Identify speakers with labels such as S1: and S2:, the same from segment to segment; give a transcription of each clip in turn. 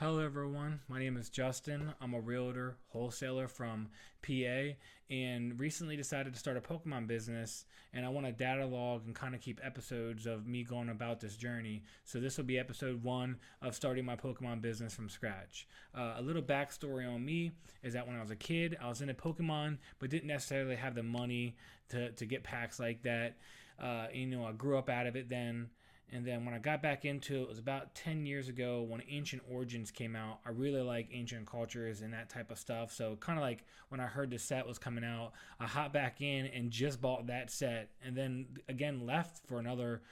S1: Hello, everyone. My name is Justin. I'm a realtor wholesaler from PA and recently decided to start a Pokemon business. And I want to data log and kind of keep episodes of me going about this journey. So, this will be episode one of starting my Pokemon business from scratch. A little backstory on me is that when I was a kid, I was into Pokemon, but didn't necessarily have the money to get packs like that. I grew up out of it then. And then when I got back into it, it was about 10 years ago when Ancient Origins came out. I really like ancient cultures and that type of stuff. So, kind of like when I heard the set was coming out, I hopped back in and just bought that set and then again left for another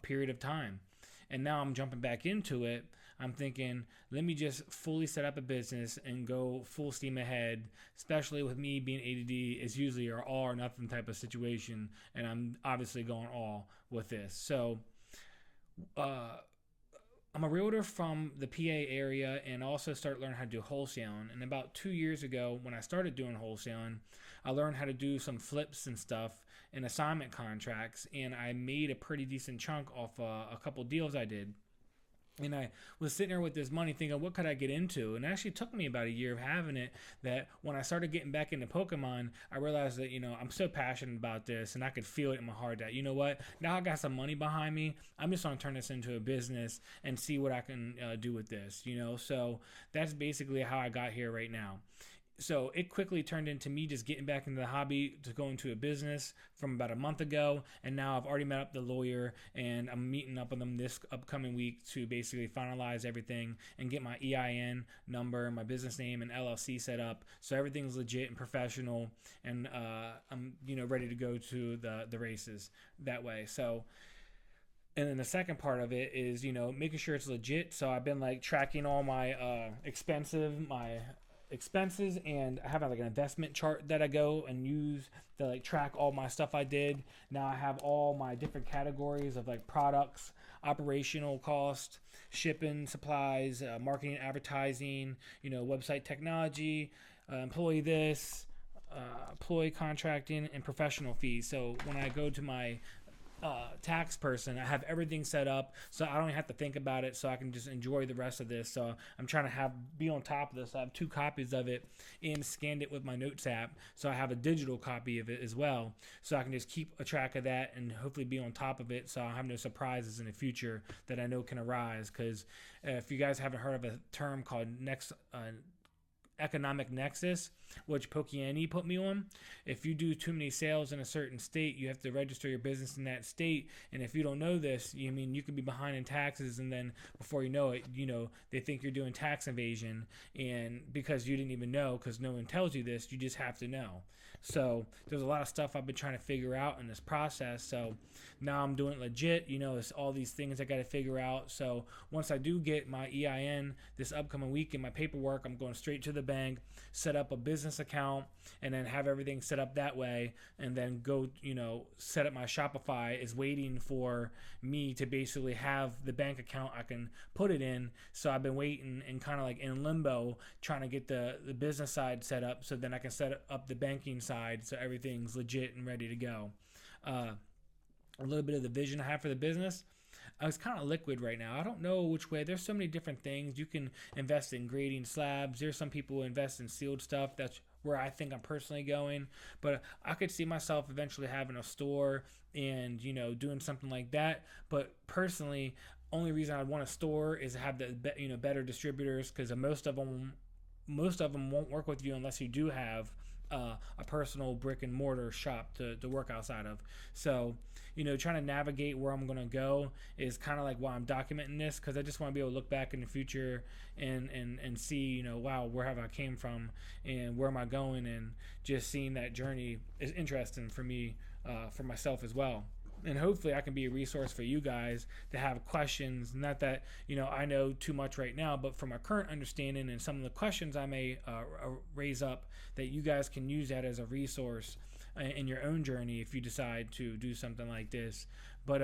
S1: period of time. And now I'm jumping back into it. I'm thinking, let me just fully set up a business and go full steam ahead, especially with me being ADD. It's usually an all or nothing type of situation. And I'm obviously going all with this. So, uh, I'm a realtor from the PA area and also started learning how to do wholesaling. And about 2 years ago, when I started doing wholesaling, I learned how to do some flips and stuff in assignment contracts, and I made a pretty decent chunk off a couple deals I did. And I was sitting there with this money thinking, what could I get into? And it actually took me about a year of having it that when I started getting back into Pokemon, I realized that, I'm so passionate about this and I could feel it in my heart that, you know what, now I got some money behind me. I'm just going to turn this into a business and see what I can do with this. So that's basically how I got here right now. So it quickly turned into me just getting back into the hobby to go into a business from about a month ago. And now I've already met up the lawyer and I'm meeting up with them this upcoming week to basically finalize everything and get my EIN number, my business name, and LLC set up. So everything's legit and professional. And I'm, ready to go to the races that way. So, and then the second part of it is, making sure it's legit. So I've been like tracking all my expenses, and I have like an investment chart that I go and use to like track all my stuff I did. Now I have all my different categories of like products, operational cost, shipping, supplies, marketing, advertising, website technology, employee this, employee contracting, and professional fees. So when I go to my tax person, I have everything set up so I don't even have to think about it, so I can just enjoy the rest of this. So I'm trying to be on top of this. I have 2 copies of it and scanned it with my notes app, so I have a digital copy of it as well, so I can just keep a track of that and hopefully be on top of it so I have no surprises in the future that I know can arise. Because if you guys haven't heard of a term called economic nexus, which Pokemon put me on. If you do too many sales in a certain state, you have to register your business in that state. And if you don't know this, you could be behind in taxes, and then before you know it, they think you're doing tax evasion, and because you didn't even know, because no one tells you this, you just have to know. So there's a lot of stuff I've been trying to figure out in this process. So now I'm doing it legit. It's all these things I got to figure out. So once I do get my EIN this upcoming week in my paperwork, I'm going straight to the bank, set up a business account, and then have everything set up that way, and then go, set up my Shopify is waiting for me to basically have the bank account I can put it in. So I've been waiting and kind of like in limbo trying to get the business side set up so then I can set up the banking side so everything's legit and ready to go. A little bit of the vision I have for the business. I was kind of liquid right now. I don't know which way. There's so many different things. You can invest in grading slabs. There's some people who invest in sealed stuff. That's where I think I'm personally going. But I could see myself eventually having a store and, doing something like that. But personally, only reason I'd want a store is to have the better distributors, because most of them won't work with you unless you do have a personal brick and mortar shop to work outside of. So, trying to navigate where I'm going to go is kind of like why I'm documenting this, because I just want to be able to look back in the future and see, wow, where have I came from and where am I going, and just seeing that journey is interesting for me, for myself as well. And hopefully I can be a resource for you guys to have questions. Not that, I know too much right now, but from my current understanding and some of the questions I may raise up, that you guys can use that as a resource in your own journey if you decide to do something like this. But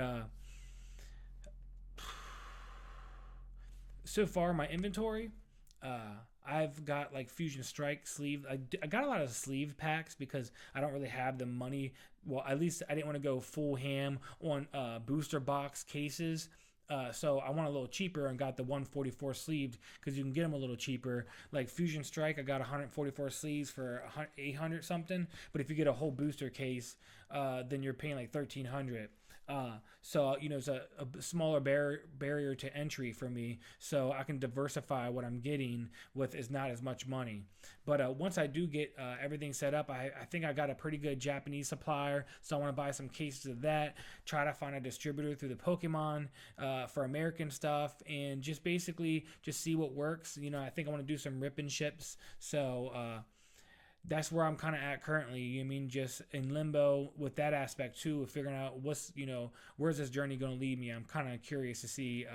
S1: so far, my inventory, I've got like Fusion Strike sleeve. I got a lot of sleeve packs because I don't really have the money. Well, at least I didn't want to go full ham on booster box cases So I want a little cheaper and got the 144 sleeved because you can get them a little cheaper. Like Fusion Strike, I got 144 sleeves for 800 something. But if you get a whole booster case, then you're paying like 1300. So it's a smaller barrier to entry for me, so I can diversify what I'm getting with is not as much money. But once I do get everything set up, I think I got a pretty good Japanese supplier, so I want to buy some cases of that, try to find a distributor through the Pokémon for American stuff, and just basically just see what works. I think I want to do some rip and ships, so that's where I'm kind of at currently. I mean, just in limbo with that aspect too, of figuring out where's this journey going to lead me. I'm kind of curious to see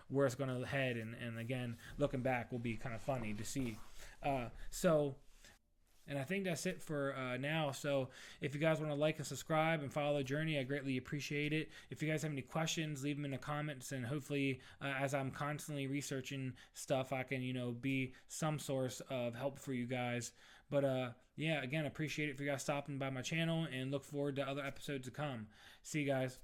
S1: where it's going to head, and again, looking back will be kind of funny to see. And I think that's it for now. So if you guys want to like and subscribe and follow the journey, I greatly appreciate it. If you guys have any questions, leave them in the comments, and hopefully as I'm constantly researching stuff, I can be some source of help for you guys. But yeah, again, appreciate it for you guys stopping by my channel, and look forward to other episodes to come. See you guys.